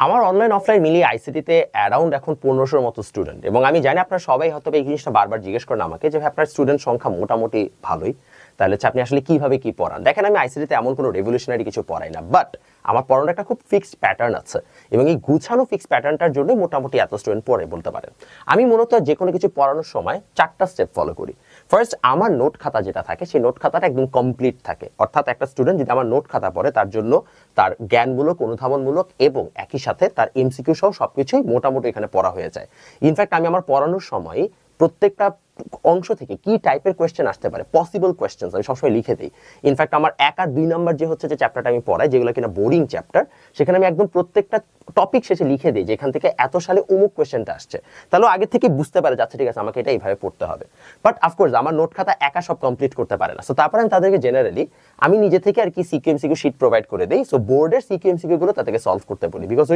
আমার online offline মিলিয়ে আইসিটিতে around এখন 1500-র মতো স্টুডেন্ট, এবং আমি জানি আপনারা সবাই হয়তো এই জিনিসটা বারবার জিজ্ঞেস করেন আমাকে যে আপনার স্টুডেন্ট সংখ্যা মোটামুটি ভালোই, তাহলে হচ্ছে আপনি আসলে কিভাবে কি পড়ান। দেখেন, আমি আইসিটিতে এমন কোনো রেভলিউশনারি কিছু পড়াই না, বাট আমার পড়ানোর একটা খুব ফিক্সড প্যাটার্ন আছে, এবং এই গুছানো ফিক্সড প্যাটার্নটার জন্য মোটামুটি এত স্টুডেন্ট পড়ে বলতে পারেন। আমি মূলত যে কোনো কিছু পড়ানোর সময় 4টা স্টেপ ফলো করি। ফার্স্ট, আমার নোট খাতা যেটা থাকে সেই নোট খাতাটা একদম কমপ্লিট থাকে, অর্থাৎ একটা স্টুডেন্ট যদি আমার নোট খাতা পড়ে তার জন্য তার জ্ঞানমূলক, অনুধাবনমূলক এবং একই সাথে তার এমসিকিউ সহ সবকিছুই মোটামুটি এখানে পড়া হয়ে যায়। ইনফ্যাক্ট আমি আমার পড়ানোর সময় প্রত্যেকটা অংশ থেকে কি টাইপের কোয়েশ্চেন আসতে পারে, পসিবল কোয়েশ্চেন আমি সবসময় লিখে দিই। ইনফ্যাক্ট আমার 1 আর 2 নাম্বার যে হচ্ছে যে চ্যাপ্টারটা আমি পড়াই, যেগুলো কিনা বোরিং চ্যাপ্টার, সেখানে আমি একদম প্রত্যেকটা টপিক শেষে লিখে দিই যেখান থেকে এত সালে অমুক কোয়েশ্চেনটা আসছে, তাহলে আগে থেকে বুঝতে পারে যাচ্ছে ঠিক আছে আমাকে এটা এইভাবে পড়তে হবে। বাট অফকোর্স আমার নোট খাতা একা সব কমপ্লিট করতে পারে না, সো তারপরে আমি তাদেরকে জেনারেলি আমি নিজে থেকে আর কি সিকিউ এমসিকিউ শিট প্রোভাইড করে দিই। সো বোর্ডের সিকিউ এমসিকিউ গুলো তাদেরকে সলভ করতে বলি, বিকজ